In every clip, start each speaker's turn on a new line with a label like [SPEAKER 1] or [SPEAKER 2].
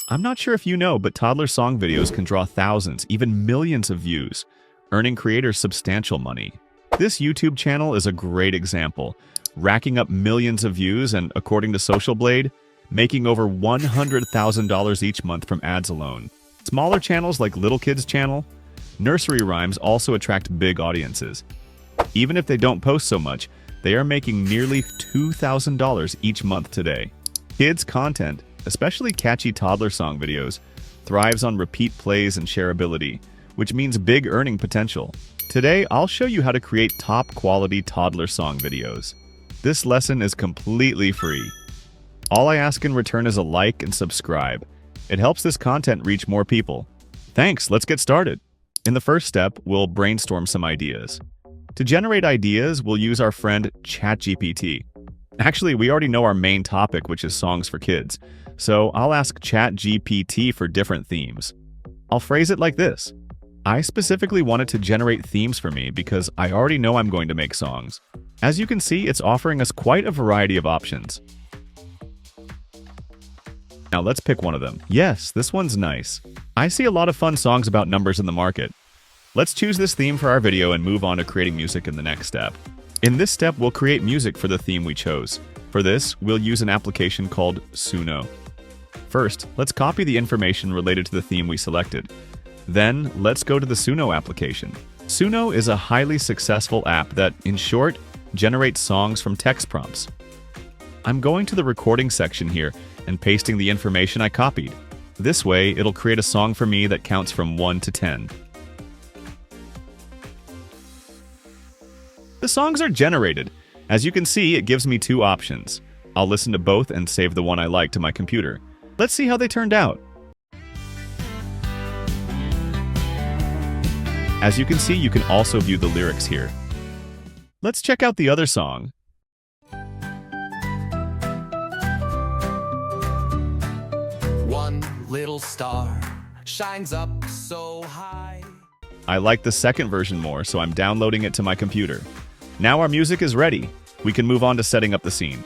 [SPEAKER 1] I'm not sure if you know, but toddler song videos can draw thousands, even millions of views, earning creators substantial money. This YouTube channel is a great example, racking up millions of views and, according to Social Blade, making over $100,000 each month from ads alone. Smaller channels like Little Kids Channel, nursery rhymes also attract big audiences. Even if they don't post so much, they are making nearly $2,000 each month today. Kids content, especially catchy toddler song videos, thrives on repeat plays and shareability, which means big earning potential. Today, I'll show you how to create top-quality toddler song videos. This lesson is completely free. All I ask in return is a like and subscribe. It helps this content reach more people. Thanks, let's get started. In the first step, we'll brainstorm some ideas. To generate ideas, we'll use our friend ChatGPT. Actually, we already know our main topic, which is songs for kids, so I'll ask ChatGPT for different themes. I'll phrase it like this. I specifically wanted to generate themes for me because I already know I'm going to make songs. As you can see, it's offering us quite a variety of options. Now let's pick one of them. Yes, this one's nice. I see a lot of fun songs about numbers in the market. Let's choose this theme for our video and move on to creating music in the next step. In this step, we'll create music for the theme we chose. For this, we'll use an application called Suno. First, let's copy the information related to the theme we selected. Then, let's go to the Suno application. Suno is a highly successful app that, in short, generates songs from text prompts. I'm going to the recording section here and pasting the information I copied. This way, it'll create a song for me that counts from 1 to 10. The songs are generated. As you can see, it gives me two options. I'll listen to both and save the one I like to my computer. Let's see how they turned out. As you can see, you can also view the lyrics here. Let's check out the other song.
[SPEAKER 2] One little star shines up so high.
[SPEAKER 1] I like the second version more, so I'm downloading it to my computer. Now our music is ready. We can move on to setting up the scene.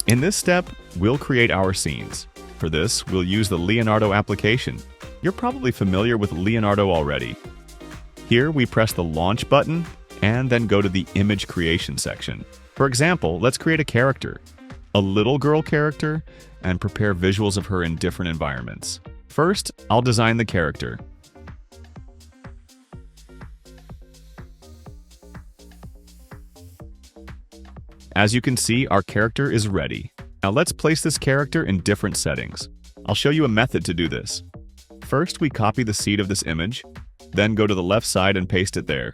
[SPEAKER 1] In this step, we'll create our scenes. For this, we'll use the Leonardo application. You're probably familiar with Leonardo already. Here, we press the Launch button and then go to the Image Creation section. For example, let's create a character, a little girl character, and prepare visuals of her in different environments. First, I'll design the character. As you can see, our character is ready. Now let's place this character in different settings. I'll show you a method to do this. First, we copy the seed of this image, then go to the left side and paste it there.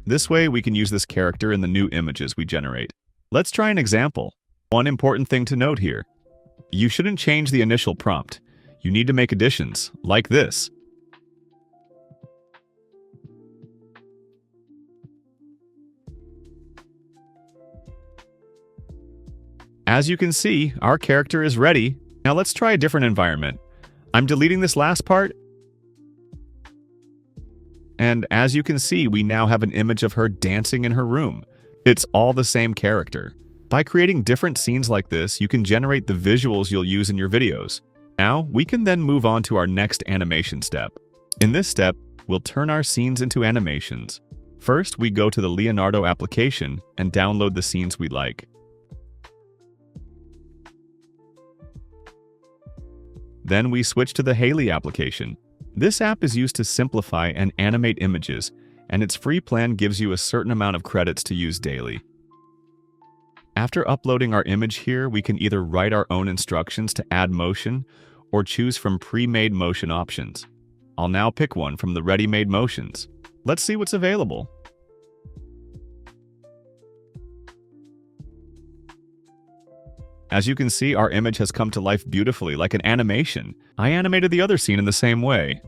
[SPEAKER 1] This way, we can use this character in the new images we generate. Let's try an example. One important thing to note here. You shouldn't change the initial prompt. You need to make additions, like this. As you can see, our character is ready. Now let's try a different environment. I'm deleting this last part. And as you can see, we now have an image of her dancing in her room. It's all the same character. By creating different scenes like this, you can generate the visuals you'll use in your videos. Now, we can then move on to our next animation step. In this step, we'll turn our scenes into animations. First, we go to the Leonardo application and download the scenes we like. Then we switch to the Haley application. This app is used to simplify and animate images, and its free plan gives you a certain amount of credits to use daily. After uploading our image here, we can either write our own instructions to add motion or choose from pre-made motion options. I'll now pick one from the ready-made motions. Let's see what's available. As you can see, our image has come to life beautifully, like an animation. I animated the other scene in the same way.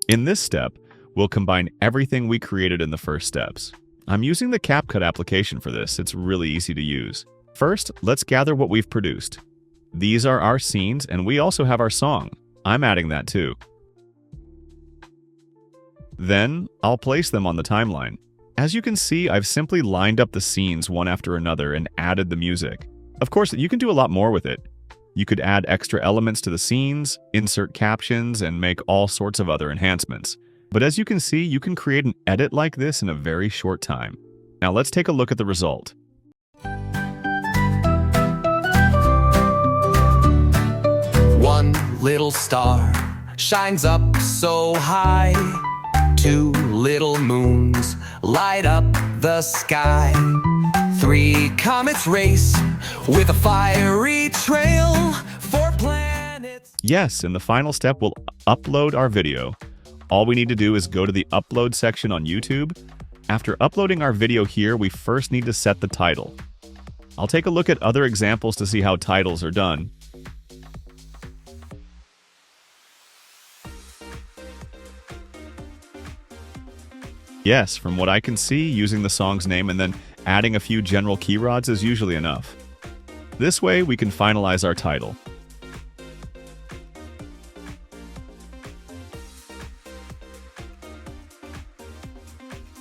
[SPEAKER 1] In this step, we'll combine everything we created in the first steps. I'm using the CapCut application for this. It's really easy to use. First, let's gather what we've produced. These are our scenes, and we also have our song. I'm adding that too. Then, I'll place them on the timeline. As you can see, I've simply lined up the scenes one after another and added the music. Of course, you can do a lot more with it. You could add extra elements to the scenes, insert captions, and make all sorts of other enhancements. But as you can see, you can create an edit like this in a very short time. Now let's take a look at the result.
[SPEAKER 2] One little star shines up so high. Two little moons light up the sky. Three comets race with a fiery trail. Four planets.
[SPEAKER 1] Yes, in the final step, we'll upload our video. All we need to do is go to the upload section on YouTube. After uploading our video here, we first need to set the title. I'll take a look at other examples to see how titles are done. Yes, from what I can see, using the song's name and then adding a few general keywords is usually enough. This way, we can finalize our title.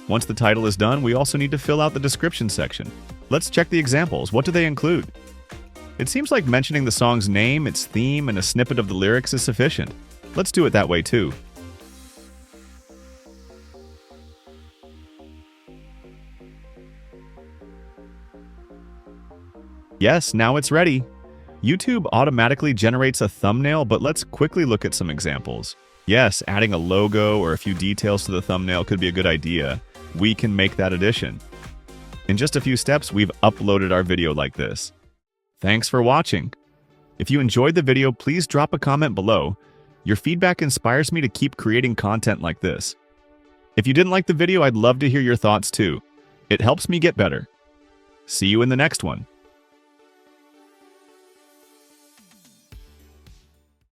[SPEAKER 1] Once the title is done, we also need to fill out the description section. Let's check the examples. What do they include? It seems like mentioning the song's name, its theme, and a snippet of the lyrics is sufficient. Let's do it that way too. Yes, now it's ready. YouTube automatically generates a thumbnail, but let's quickly look at some examples. Yes, adding a logo or a few details to the thumbnail could be a good idea. We can make that addition. In just a few steps, we've uploaded our video like this. Thanks for watching. If you enjoyed the video, please drop a comment below. Your feedback inspires me to keep creating content like this. If you didn't like the video, I'd love to hear your thoughts too. It helps me get better. See you in the next one.